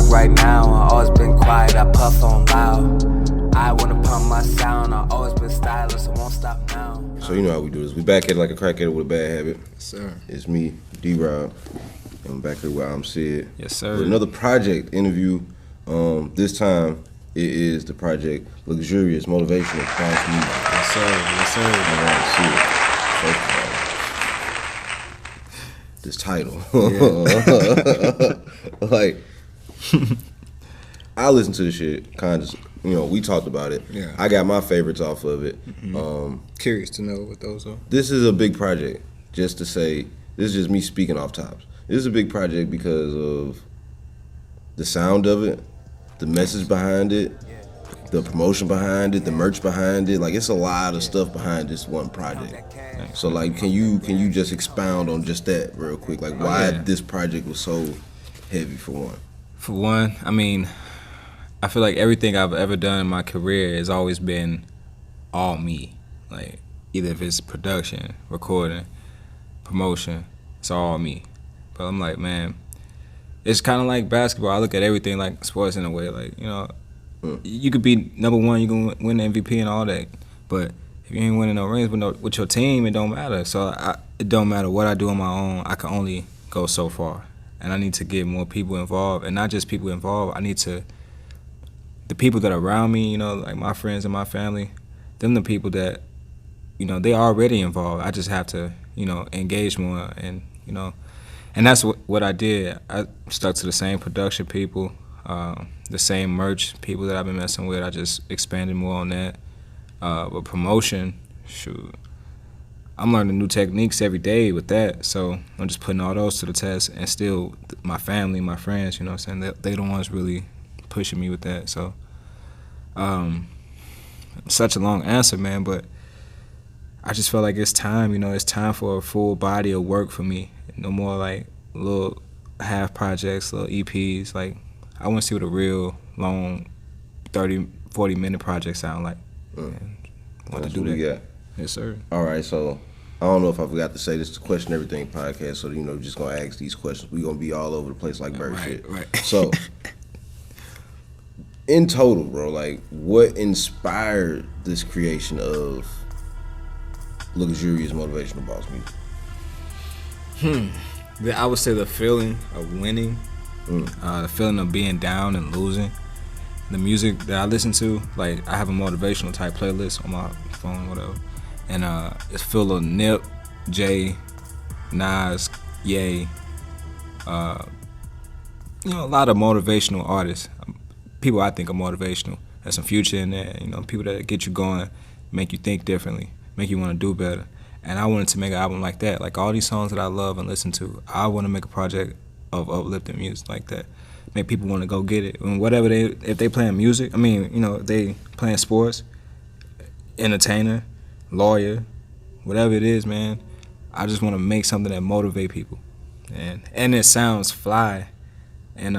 rock right now. I always been quiet, I puff on loud. I wanna pump my sound, I always been stylish, I won't stop now. So you know how we do this. We back at it like a crackhead with a bad habit. Yes, sir. It's me, D-Rob, and I'm back here with I'm Sid. Yes, sir. With another project interview. This time it is the project Luxurious Motivational Boss Music. Yes, sir. Yes, sir. All right, Sid. This title. Yeah. Like, I listened to the shit, kind of, you know, we talked about it. Yeah. I got my favorites off of it. Mm-hmm. Curious to know what those are. This is a big project, just to say, this is just me speaking off tops. This is a big project because of the sound of it, the message behind it, the promotion behind it, the merch behind it. Like, it's a lot of stuff behind this one project. So, like, can you just expound on just that real quick? Like, why this project was so heavy for one? For one, I mean, I feel like everything I've ever done in my career has always been all me. Like, either if it's production, recording, promotion, it's all me. But I'm like, man, it's kind of like basketball. I look at everything like sports in a way. Like, you know, you could be number one, you can win the MVP and all that. But if you ain't winning no rings with your team, it don't matter. So it don't matter what I do on my own. I can only go so far. And I need to get more people involved. And not just people involved, I need to, the people that are around me, you know, like my friends and my family, them the people that, you know, they already involved. I just have to, you know, engage more and, you know, and that's what I did. I stuck to the same production people, the same merch people that I've been messing with. I just expanded more on that. But promotion, shoot, I'm learning new techniques every day with that. So I'm just putting all those to the test, and still my family, my friends, you know what I'm saying, they the ones really pushing me with that. So such a long answer, man, but I just felt like it's time, you know, it's time for a full body of work for me. No more like little half projects, little EPs. Like, I want to see what a real long 30, 40-minute project sound like. Want to do that. Yeah. Yes, sir. All right, so I don't know if I forgot to say this is the Question Everything podcast, so, you know, just going to ask these questions. We're going to be all over the place like bird shit. Right. So, in total, bro, like, what inspired this creation of Luxurious Motivational Boss Music? I would say the feeling of winning, the feeling of being down and losing. The music that I listen to, like, I have a motivational type playlist on my phone, whatever, and it's full of Nip, Jay, Nas, Ye, you know, a lot of motivational artists, people I think are motivational. There's some Future in there, you know, people that get you going, make you think differently, make you want to do better. And I wanted to make an album like that. Like, all these songs that I love and listen to, I want to make a project of uplifting music like that. Make people want to go get it. And whatever if they playing music, I mean, you know, they playing sports, entertainer, lawyer, whatever it is, man, I just want to make something that motivate people. And it sounds fly. And,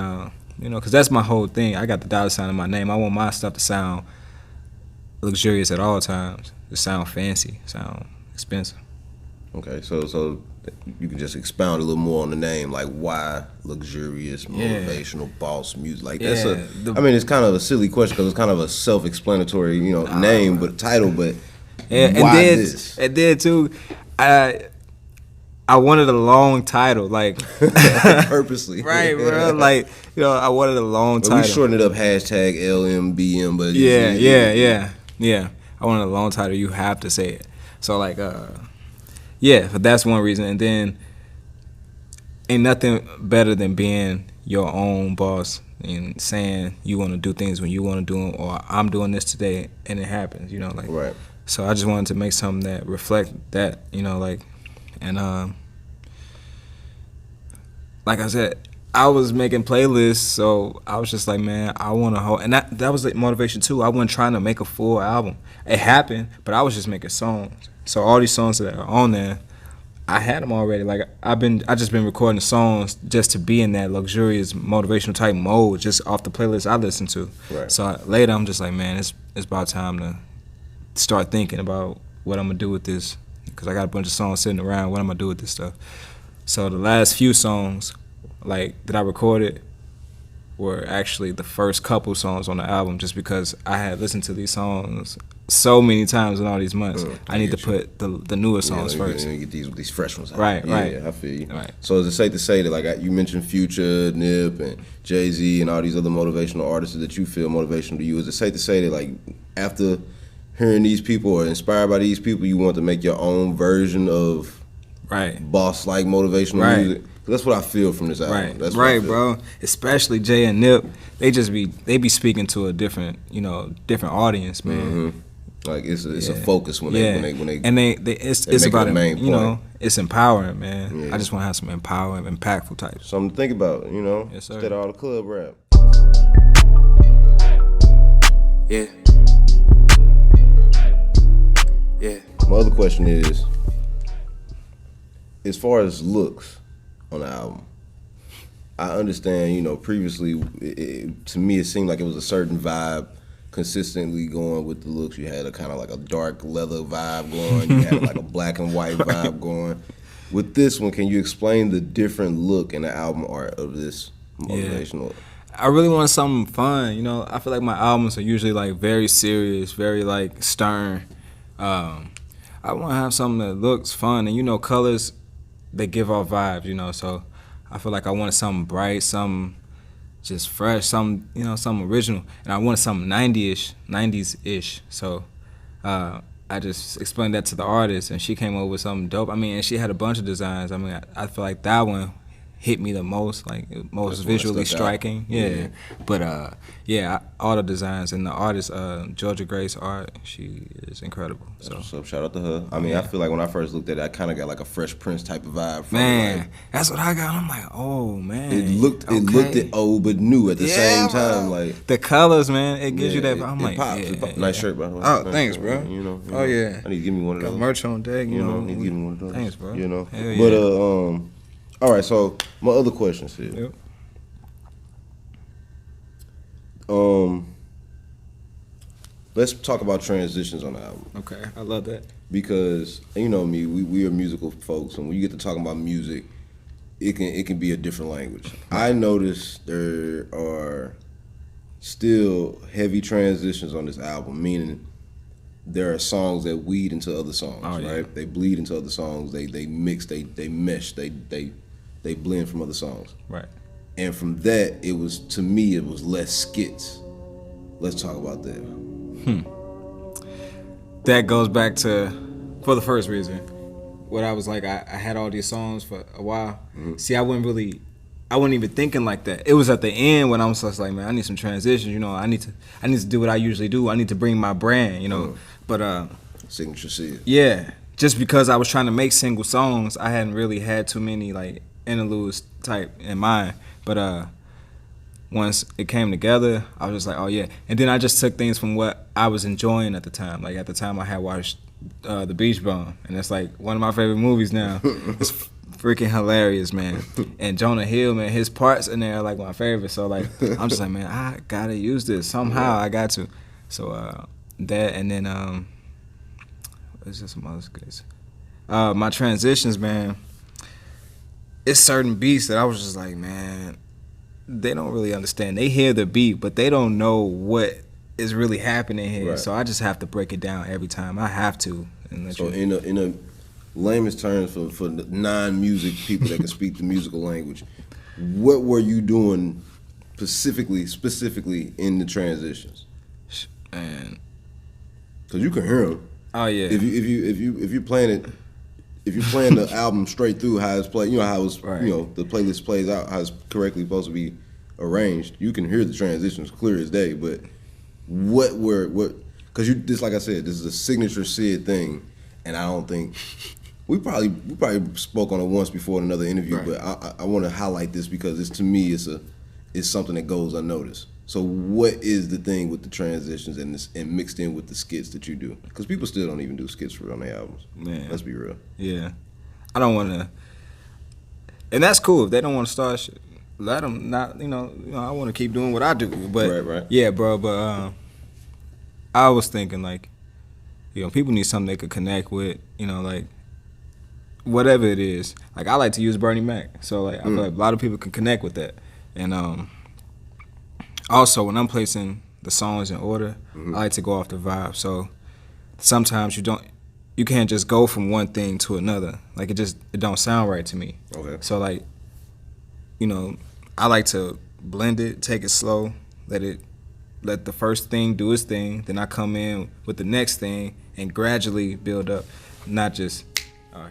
you know, because that's my whole thing. I got the dollar sign in my name. I want my stuff to sound luxurious at all times. To sound fancy, sound expensive. Okay, so you can just expound a little more on the name, like why Luxurious Motivational Boss Music. Like, that's I mean, it's kind of a silly question because it's kind of a self-explanatory, you know, name, but title, but why this? And then too, I wanted a long title, like purposely, right, bro. Like, you know, I wanted a long title. We shortened it up, hashtag LMBM, but yeah. I wanted a long title. You have to say it. So, like, yeah, but that's one reason. And then, ain't nothing better than being your own boss and saying you want to do things when you want to do them, or I'm doing this today, and it happens, you know, like. Right. So I just wanted to make something that reflect that, you know, like, and like I said, I was making playlists, so I was just like, man, I want to hold, and that was the motivation too. I wasn't trying to make a full album. It happened, but I was just making songs. So all these songs that are on there, I had them already. Like, I just been recording songs just to be in that luxurious motivational type mode, just off the playlist I listen to. Right. So later I'm just like, man, it's about time to start thinking about what I'm gonna do with this, because I got a bunch of songs sitting around. What I'm gonna do with this stuff? So the last few songs, like, that I recorded, were actually the first couple songs on the album, just because I had listened to these songs so many times in all these months. I need to put the newer songs first. Let me get these fresh ones out. Right. Yeah, I feel you. Right. So is it safe to say that, like, you mentioned Future, Nip, and Jay-Z, and all these other motivational artists that you feel motivational to you, is it safe to say that, like, after hearing these people or inspired by these people, you want to make your own version of boss-like motivational music? That's what I feel from this album. Right, That's what I feel. bro. Especially Jay and Nip, they be speaking to a different audience, man. Mm-hmm. Like it's a focus when they and it's about it main point. It's empowering, man. Yeah. I just want to have some empowering, impactful types. Something to think about, Yes, sir. Instead of all the club rap. Yeah. Yeah. My other question is, as far as looks on the album, I understand, previously, to me it seemed like it was a certain vibe consistently going with the looks. You had a kind of like a dark leather vibe going. You had like a black and white vibe going. With this one, can you explain the different look in the album art of this motivational? Yeah. I really want something fun. I feel like my albums are usually like very serious, very like stern. I want to have something that looks fun, and colors, they give off vibes. So I feel like I wanted something bright, something just fresh, something original, and I wanted something 90s-ish. So I just explained that to the artist, and she came up with something dope. And she had a bunch of designs. I feel like that one hit me the most, like most visually striking. Yeah. But all the designs and the artist, Georgia Grace Art, she is incredible. So shout out to her. I feel like when I first looked at it, I kind of got like a Fresh Prince type of vibe from man, it. That's what I got. I'm like, oh man, it looked old but new at the same time. Like the colors, man, it gives you that. I'm like, pops. Nice shirt, by the way. Oh, nice thanks, shirt, bro. Oh yeah, I need to give me one of those. Got merch on deck. Need to give me one of those. Thanks, bro. Hell yeah. But all right, so my other questions here. Yep. Let's talk about transitions on the album. Okay, I love that. Because me, we are musical folks, and when you get to talking about music, it can be a different language. I noticed there are still heavy transitions on this album, meaning there are songs that weed into other songs, right? They bleed into other songs. They mix, they mesh, they blend from other songs. Right. And from that, to me, it was less skits. Let's talk about that. That goes back to, for the first reason, what I was like, I had all these songs for a while. Mm-hmm. See, I wasn't even thinking like that. It was at the end when I was just like, man, I need some transitions, I need to do what I usually do. I need to bring my brand, But signature seed. Yeah. Just because I was trying to make single songs, I hadn't really had too many like interludes type in mind. But once it came together, I was just like, oh yeah. And then I just took things from what I was enjoying at the time. Like at the time I had watched The Beach Bum, and it's like one of my favorite movies now. It's freaking hilarious, man. And Jonah Hill, man, his parts in there are like my favorite. So like I'm just like, man, I gotta use this somehow. I got to. So that, and then what's just some other skits. My transitions, man. It's certain beats that I was just like, man, they don't really understand. They hear the beat, but they don't know what is really happening here. Right. So I just have to break it down every time. I have to. So in a layman's terms, for non-music people that can speak the musical language, what were you doing specifically in the transitions? Man, because you can hear them. Oh yeah. If you're playing it. If you're playing the album straight through how it's played, how it's the playlist plays out, how it's correctly supposed to be arranged, you can hear the transitions clear as day. But because just like I said, this is a signature Sid thing, and I don't think we probably spoke on it once before in another interview, right. But I want to highlight this because to me it's something that goes unnoticed. So what is the thing with the transitions and mixed in with the skits that you do? Because people still don't even do skits on their albums. Man, let's be real. Yeah, I don't want to, and that's cool if they don't want to start shit. Let them not. I want to keep doing what I do. But right. Yeah, bro. But I was thinking like, people need something they could connect with. Like whatever it is. Like I like to use Bernie Mac, so like I feel like a lot of people can connect with that, and Also, when I'm placing the songs in order, I like to go off the vibe. So sometimes you can't just go from one thing to another. Like it don't sound right to me. Okay. So like, I like to blend it, take it slow, let the first thing do its thing, then I come in with the next thing and gradually build up, not just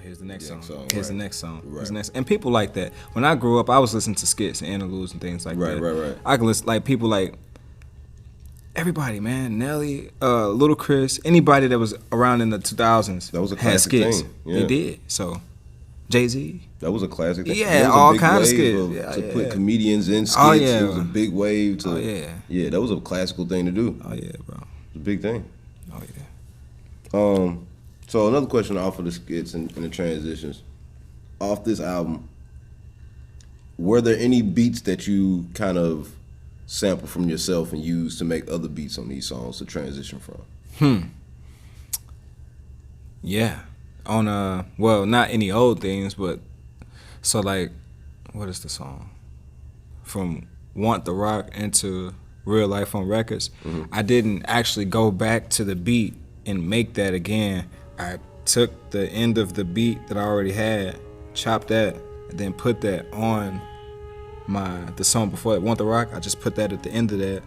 here's the next song. Here's the next song. Right. Here's the next. And people like that. When I grew up, I was listening to skits and interludes and things like that. Right. I can listen like people like everybody, man. Nelly, Ludacris, anybody that was around in the 2000s. That was a had classic skits. thing. Yeah. They did. So Jay-Z. That was a classic thing. Yeah, That was a all big kind of wave skits. to put comedians in skits. Oh, yeah. It was a big wave to. Oh, yeah. Yeah, that was a classical thing to do. Oh yeah, bro. It's a big thing. Oh yeah. So another question off of the skits and the transitions. Off this album, were there any beats that you kind of sample from yourself and use to make other beats on these songs to transition from? Yeah. On well, not any old things, but so like, what is the song? From Want the Rock into Real Life on Records. I didn't actually go back to the beat and make that again. I took the end of the beat that I already had, chopped that, and then put that on the song before it, Want the Rock. I just put that at the end of that,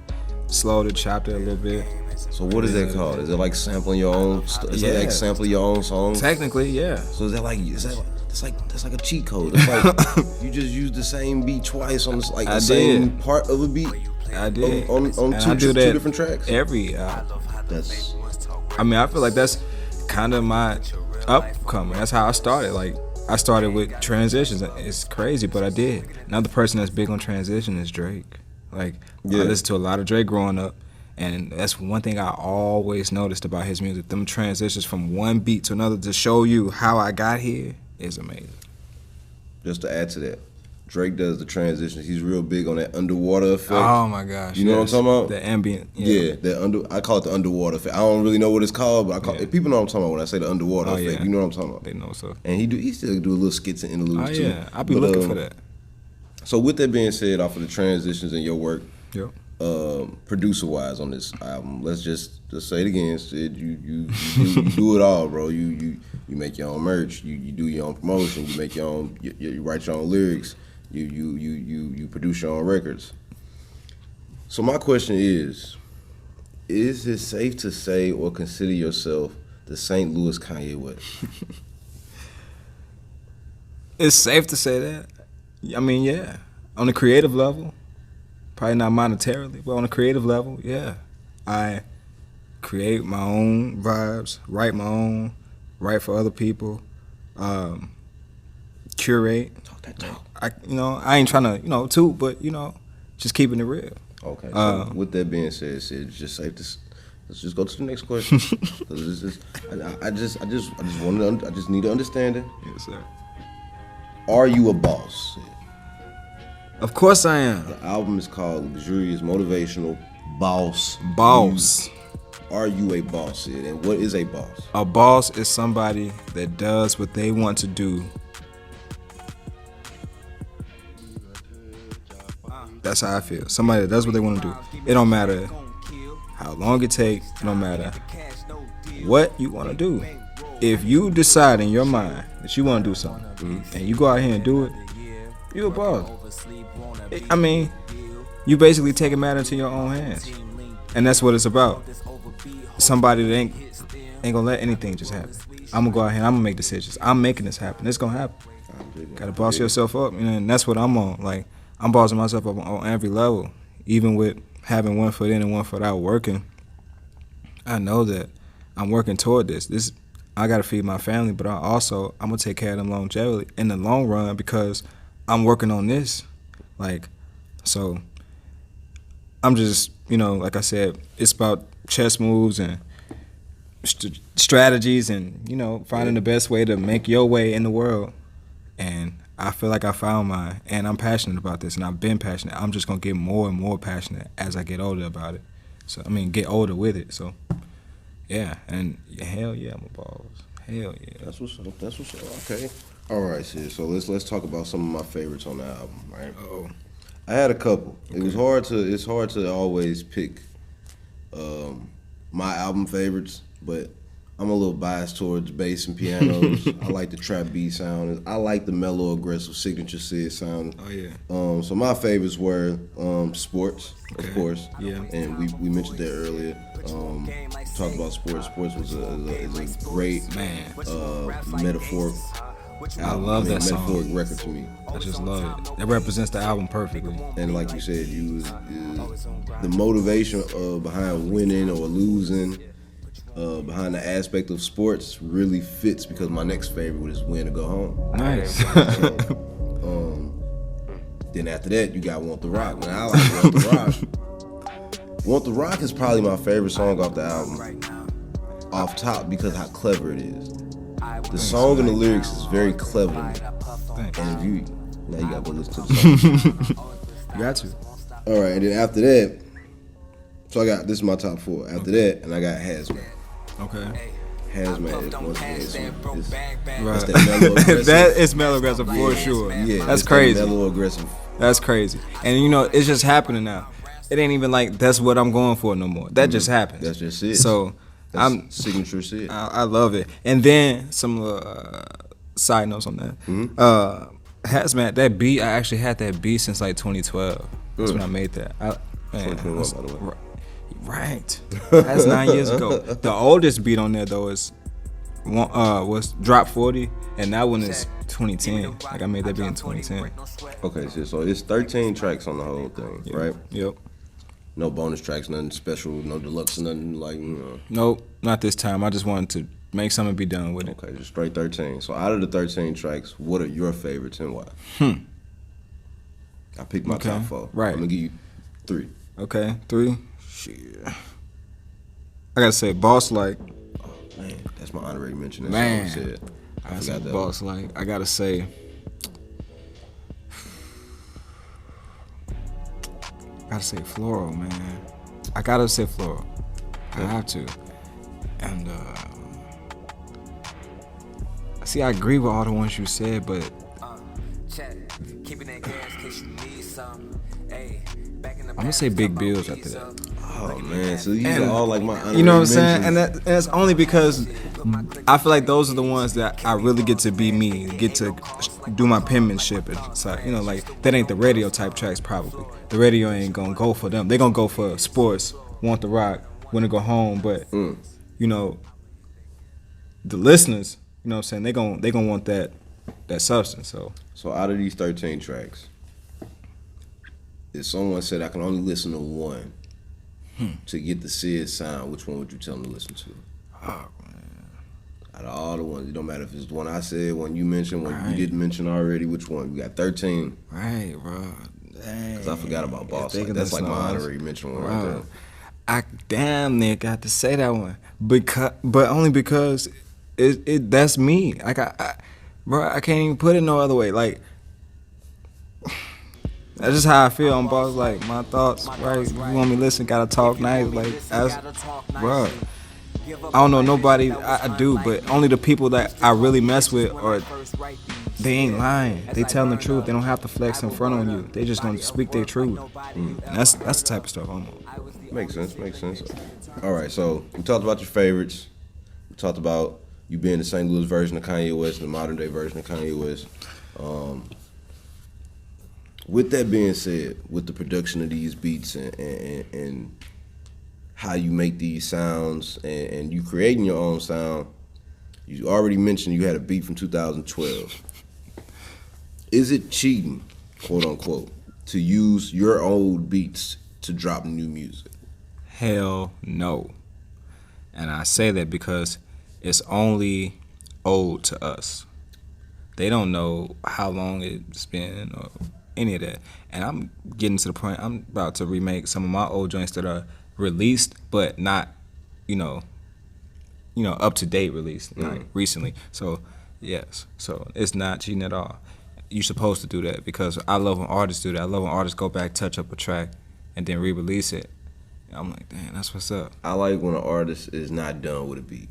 slowed it, chopped it a little bit. So what is that called? Is it like sampling your own? Is it like sampling your own songs? Technically, yeah. So that's like a cheat code. It's like you just use the same beat twice on the same part of a beat. I did on two different tracks. Every album. That's. I mean, I feel like that's kind of my upcoming. That's how I started. Like I started with transitions. It's crazy, but I did. Another person that's big on transition is Drake. Like I listened to a lot of Drake growing up. And that's one thing I always noticed about his music. Them transitions from one beat to another to show you how I got here is amazing. Just to add to that, Drake does the transitions. He's real big on that underwater effect. Oh my gosh. You know what I'm talking about? The ambient. I call it the underwater effect. I don't really know what it's called, but people know what I'm talking about when I say the underwater effect. You know what I'm talking about? They know so. And he still do a little skits and interludes too. Yeah, I'll be looking for that. So with that being said, off of the transitions in your work, yep. Producer wise on this album, let's just say it again, Sid. You do it all, bro. You make your own merch, you do your own promotion, you make your own, you write your own lyrics, you produce your own records. So my question is it safe to say or consider yourself the St. Louis Kanye West? It's safe to say that. I mean, yeah. On a creative level. Probably not monetarily, but on a creative level, yeah. I create my own vibes, write my own, write for other people, curate. Talk that talk. I ain't trying to, toot, but, just keeping it real. Okay. So with that being said, Sid, it's just safe to. Let's just go to the next question. I just need to understand it. Yes, sir. Are you a boss, Sid? Of course I am. The album is called Luxurious Motivational Boss. Boss. Are you a boss, Sid? And what is a boss? A boss is somebody that does what they want to do. That's how I feel. Somebody that does what they want to do. It don't matter how long it takes. It don't matter what you want to do. If you decide in your mind that you want to do something, and you go out here and do it, you're a boss. I mean, you basically take a matter into your own hands. And that's what it's about. Somebody that ain't gonna let anything just happen. I'm gonna go out here and I'm gonna make decisions. I'm making this happen. It's gonna happen. Gotta boss yourself up, and that's what I'm on. Like, I'm bossing myself up on every level. Even with having one foot in and one foot out working, I know that I'm working toward this. I gotta feed my family, but I'm gonna take care of them longevity in the long run because I'm working on this. Like, so I'm just, like I said, it's about chess moves and strategies and, finding the best way to make your way in the world. And I feel like I found mine, and I'm passionate about this, and I've been passionate. I'm just going to get more and more passionate as I get older about it. So, get older with it. So, yeah, and hell yeah, I'm a boss. Hell yeah. That's what's up. Okay. All right, sis. So let's talk about some of my favorites on the album, right? I had a couple. Okay. It's hard to always pick my album favorites, but I'm a little biased towards bass and pianos. I like the trap beat sound. I like the mellow, aggressive signature Sid sound. Oh yeah. So my favorites were sports, of course. Yeah. And we mentioned that earlier. Talked about sports. Sports is a great metaphor. I love that song. Metaphoric record to me. I just love it. It represents the album perfectly. And like you said, the motivation behind winning or losing, behind the aspect of sports really fits because my next favorite is Win or Go Home. Nice. Then after that, you got Want the Rock. Man, I like Want the Rock. Want the Rock is probably my favorite song off the album, off top, because how clever it is. The song and the lyrics is very clever. Thanks. And now you gotta go listen to the song. You got to. All right, and then after that, so this is my top 4. After that, and I got Hazmat. Okay. Hazmat is once again Right. that mellow aggressive. That is mellow aggressive for sure. Yeah, that's crazy. That mellow aggressive. That's crazy. And you know, it's just happening now. It ain't even like that's what I'm going for no more. That just happens. That's just it. So I'm signature Sid. I love it. And then some side notes on that. Hazmat, that beat, I actually had that beat since like 2012. That's when I made that. 2021, by the way. Right. That's 9 years ago. The oldest beat on there though was Drop 40, and that one is 2010. Like I made that beat in 2010. Okay, so it's 13 tracks on the whole thing, right? Yep. No bonus tracks, nothing special, no deluxe, nothing like, Nope, not this time. I just wanted to make something be done with it. Okay, just straight 13. So out of the 13 tracks, what are your favorites and why? I picked my top 4. Right. I'm gonna give you 3. Okay, 3. Shit. I gotta say, Boss Like. Oh man, that's my honorary mention. That's Man, what I said. I said forgot that. Boss Like. I gotta say. Floral, man. I gotta say Floral. I have to. And see, I agree with all the ones you said, but I'm gonna say Big Bills after that. Oh man, so these are all like my honorary You know what I'm saying? mentions. And that's only because I feel like those are the ones that I really get to be me, get to do my penmanship. And so, you know, like that ain't the radio type tracks probably. The radio ain't gonna go for them. They gonna go for sports, Want the Rock, When to Go Home. But you know, the listeners, you know what I'm saying? They gonna want that substance. So out of these 13 tracks, if someone said I can only listen to one to get the Sid sound, which one would you tell them to listen to? Oh man. Out of all the ones, it don't matter if it's the one I said, one you mentioned, one you didn't mention already, which one? We got 13. Right, bro. Because I forgot about Boss. Like, that's like my honorary mention one right there. I damn near got to say that one, but only because that's me. Like bro, I can't even put it no other way. Like that's just how I feel on Boss. Like my thoughts, right? You want me to listen? Gotta talk nice. Like bro. I don't know nobody. I do, but only the people that I really mess with or. They ain't lying. They telling the truth. They don't have to flex in front on you. They just gonna speak their truth. And that's the type of stuff I'm on. Makes sense. All right, so we talked about your favorites. We talked about you being the St. Louis version of Kanye West, the modern day version of Kanye West. With that being said, with the production of these beats and how you make these sounds and you creating your own sound, you already mentioned you had a beat from 2012. Is it cheating, quote unquote, to use your old beats to drop new music? Hell no. And I say that because it's only owed to us. They don't know how long it's been or any of that. And I'm getting to the point, I'm about to remake some of my old joints that are released, but not, up to date released, like recently. So yes, so it's not cheating at all. You're supposed to do that because I love when artists do that. I love when artists go back, touch up a track, and then re-release it. And I'm like, damn, that's what's up. I like when an artist is not done with a beat.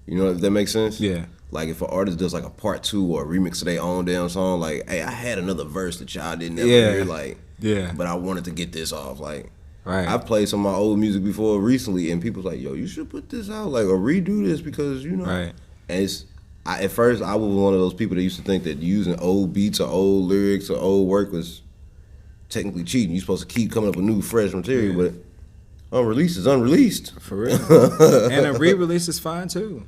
You know if that makes sense? Yeah. Like if an artist does like a part 2 or a remix of their own damn song, like, hey, I had another verse that y'all didn't ever hear. Like, Yeah. But I wanted to get this off. Like, Right. I've played some of my old music before recently, and people's like, "Yo, you should put this out, like, or redo this because you know." Right. And at first, I was one of those people that used to think that using old beats or old lyrics or old work was technically cheating. You're supposed to keep coming up with new, fresh material, but unreleased is unreleased. For real. And a re-release is fine too.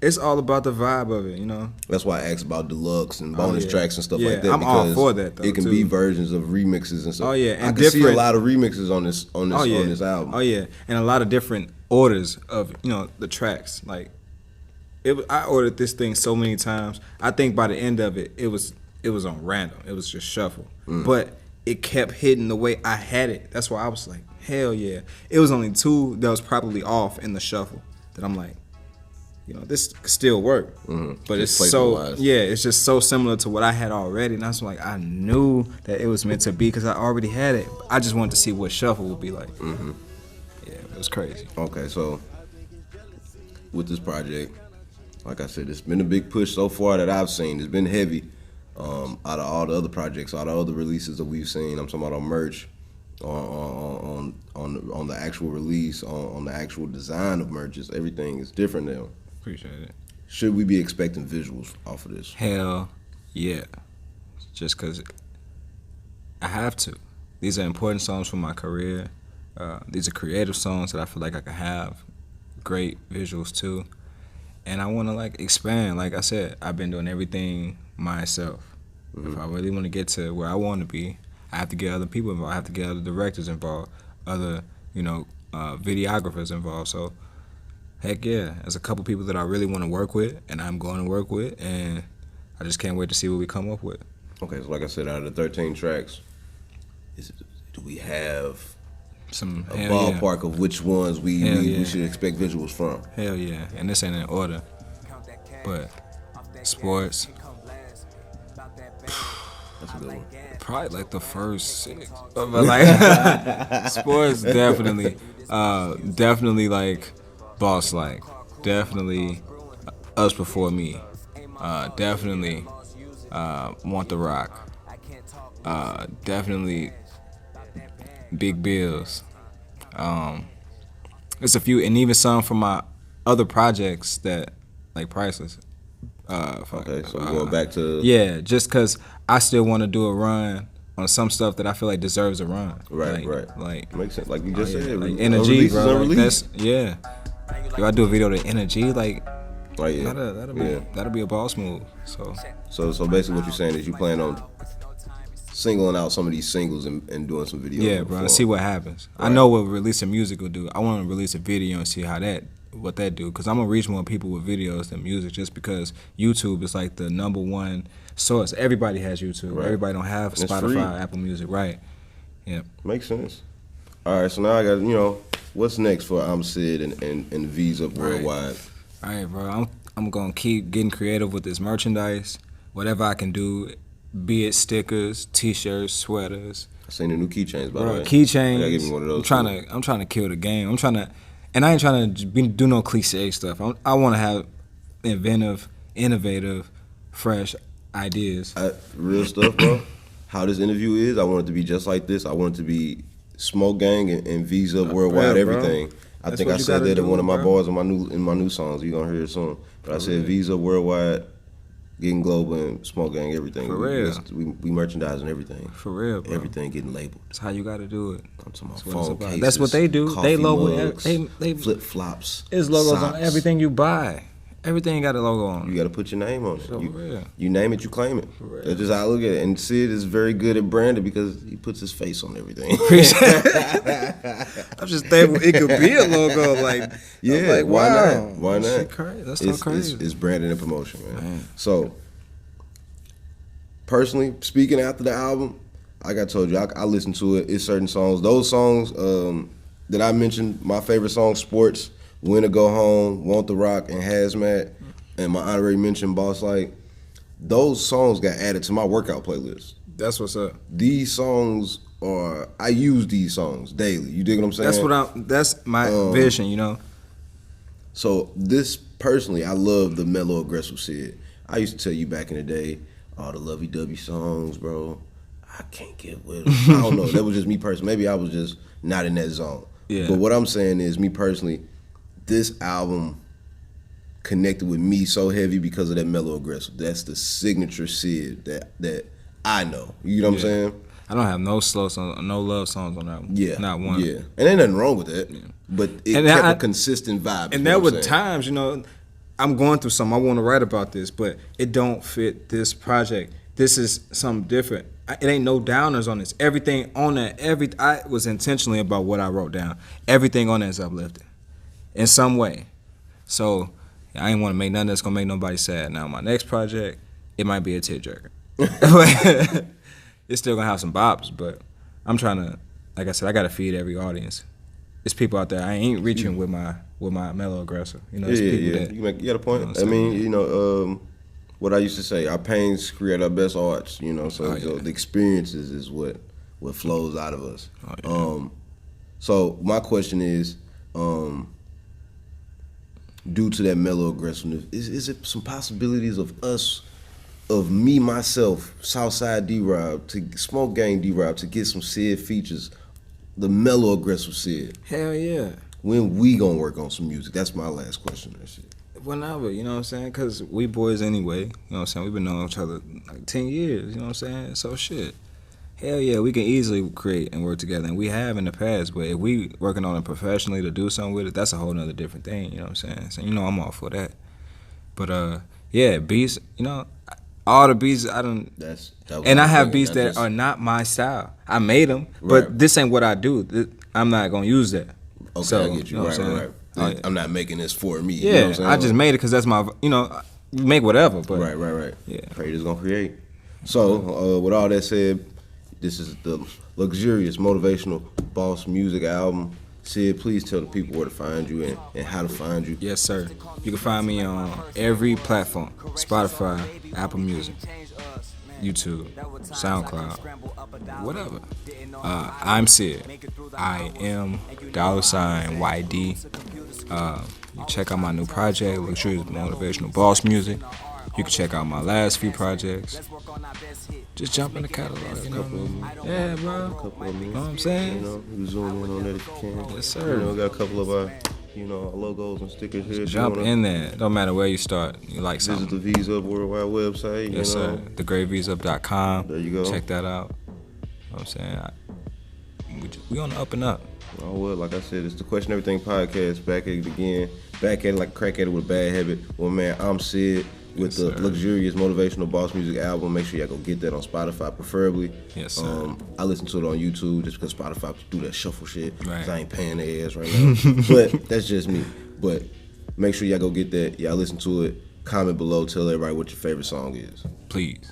It's all about the vibe of it, you know. That's why I asked about deluxe and bonus yeah. tracks and stuff Yeah, like that. I'm all because for that, though, it can too. be versions of remixes and stuff. Oh, yeah, and I can see a different- lot of remixes on this on this album. Oh yeah, and a lot of different orders of the tracks. Like, I ordered this thing so many times. I think by the end of it, it was on random. It was just shuffle, but it kept hitting the way I had it. That's why I was like, hell yeah. It was only 2 that was probably off in the shuffle that I'm like, this could still work. But it's it's just so similar to what I had already, and I was like, I knew that it was meant to be because I already had it. I just wanted to see what shuffle would be like. Yeah, it was crazy. Okay, so with this project, like I said, it's been a big push so far that I've seen. It's been heavy. Out of all the other projects, all the other releases that we've seen, I'm talking about on merch, on the actual release, on the actual design of merches. Everything is different now. Appreciate it. Should we be expecting visuals off of this? Hell yeah. Just because I have to. These are important songs for my career. These are creative songs that I feel like I can have great visuals too. And I want to expand. Like I said, I've been doing everything myself. If I really want to get to where I want to be, I have to get other people involved. I have to get other directors involved, other videographers involved. So heck yeah, there's a couple people that I really want to work with, and I'm going to work with, and I just can't wait to see what we come up with. Okay, so like I said, out of the 13 tracks, do we have Some a ballpark of which ones we should expect visuals from? Hell yeah, and this ain't in order, but sports, That's a good one. probably the first 6. But sports definitely Boss Like, definitely Us Before Me, definitely Want the Rock, definitely Big Bills. There's a few, and even some from my other projects that Priceless. Okay, so going back to just because I still want to do a run on some stuff that I feel like deserves a run. Right. Makes sense. Like you just said, Energy, bro. Unreleased. If I do a video to Energy, that'll be a boss move. So basically, what you're saying is you plan on singling out some of these singles and doing some videos. Yeah, bro. And see what happens. Right. I know what releasing music will do. I want to release a video and see what that do, because I'm gonna reach more people with videos than music, just because YouTube is the #1 source. Everybody has YouTube. Right. Everybody don't have And it's Spotify, free. Apple Music, right? Yeah. Makes sense. All right, so now I got what's next for I'm Sid and V's Up Worldwide. All right, bro. I'm gonna keep getting creative with this merchandise. Whatever I can do, be it stickers, T-shirts, sweaters. I seen the new keychains, by the way. Keychains. I gotta give me one of those. I'm trying to kill the game. And I ain't trying to do no cliche stuff. I want to have inventive, innovative, fresh ideas. Real stuff, bro. How this interview is, I want it to be just like this. I want it to be Smoke Gang and V's Up Worldwide, yeah, bro. everything. I That's think what I you said gotta that in do, one of my bro. bars in my new songs. You're gonna hear it soon. But I said V's Up Worldwide, Getting Global, and Smoke Gang, everything. For real. We merchandising everything. For real, bro. Everything getting labeled. That's how you got to do it. I'm talking about That's what phone it's about. cases. That's what they do. Coffee They logo mugs, they flip flops. There's logos socks. on everything you buy. Everything got a logo on You it. got to put your name on it. For real. You name it, you claim it. real. That's just how I look at it. And Sid is very good at branding because he puts his face on everything. I'm just thankful it could be a logo. Yeah, I'm why wow. not? Why not? Shit crazy. That's so crazy. It's branding and promotion, man. Man. So, personally, speaking after the album, like I told you, I listen to it. It's certain songs. Those songs that I mentioned, my favorite songs, Sports, When to Go Home, Want the Rock, and Hazmat, and my honorary mention, Boss Like, those songs got added to my workout playlist. That's what's up. These songs I use these songs daily. You dig what I'm saying? That's my vision, So this, personally, I love the mellow, aggressive Sid. I used to tell you back in the day, all the lovey-dovey songs, bro. I can't get with him. I don't know. That was just me personally. Maybe I was just not in that zone. Yeah. But what I'm saying is, me personally, this album connected with me so heavy because of that mellow aggressive. That's the signature Sid that I know. You know what I'm saying? I don't have no slow songs, no love songs on that one. Yeah. Not one. Yeah. And ain't nothing wrong with that. Yeah. But it kept a consistent vibe. And there were times, you know, I'm going through something. I want to write about this, but it don't fit this project. This is something different. It ain't no downers on this. Everything on that, I was intentionally about what I wrote down. Everything on that is uplifting in some way. So I ain't want to make nothing that's going to make nobody sad. Now, my next project, it might be a tearjerker. It's still going to have some bops, but I'm trying to, like I said, I got to feed every audience. There's people out there, I ain't reaching with my mellow aggressive. You know, there's people that, you got a point. You know, I mean, you know, what I used to say, our pains create our best arts, you know, so the experiences is what flows out of us. Oh, yeah. So my question is, due to that mellow aggressiveness, is it some possibilities of me, myself, Southside D-Rob, to Smoke Gang D-Rob, to get some Sid features, the mellow aggressive Sid? Hell yeah. When we gonna work on some music? That's my last question. That shit. Whenever, you know what I'm saying? Because we boys anyway, you know what I'm saying? We've been knowing each other like 10 years, you know what I'm saying? So shit. Hell yeah, we can easily create and work together, and we have in the past, but if we working on it professionally to do something with it, that's a whole nother different thing, you know what I'm saying? So, you know, I'm all for that. But, yeah, beats, you know, all the beats I don't, and I have beats that are not my style. I made them, but this ain't what I do. I'm not going to use that. Okay, so, I get you, right. I'm not making this for me. Yeah, you know what I'm saying? I just made it because that's my, you know, you make whatever. But Right. Yeah. Creators gonna create. So, with all that said, this is the luxurious, motivational boss music album. Sid, please tell the people where to find you and how to find you. Yes, sir. You can find me on every platform: Spotify, Apple Music, YouTube, SoundCloud, whatever. I'm Sid. I am $YD. You check out my new project, Luxurious Motivational Boss Music. You can check out my last few projects. Just jump in the catalog, you know. Yeah, bro. A couple of them. You know what I'm saying? You know, you zoom in on that if you can. Yes, sir. You know, got a couple of our, you know, our logos and stickers here. Jump in there. Don't matter where you start. You like something. Visit the Visa Up Worldwide website. Yes, you know. sir. TheGreatVisUp.com. There you go. Check that out. You know what I'm saying? We on the up and up. Oh, well, like I said, it's the Question Everything podcast. Back at it again. Back at it like a crack at it with a bad habit. Well, man, I'm Sid with the luxurious motivational boss music album. Make sure y'all go get that on Spotify, preferably. Yes, sir. I listen to it on YouTube just because Spotify do that shuffle shit. Right. 'Cause I ain't paying their ass right now. But that's just me. But make sure y'all go get that. Y'all listen to it. Comment below. Tell everybody what your favorite song is. Please.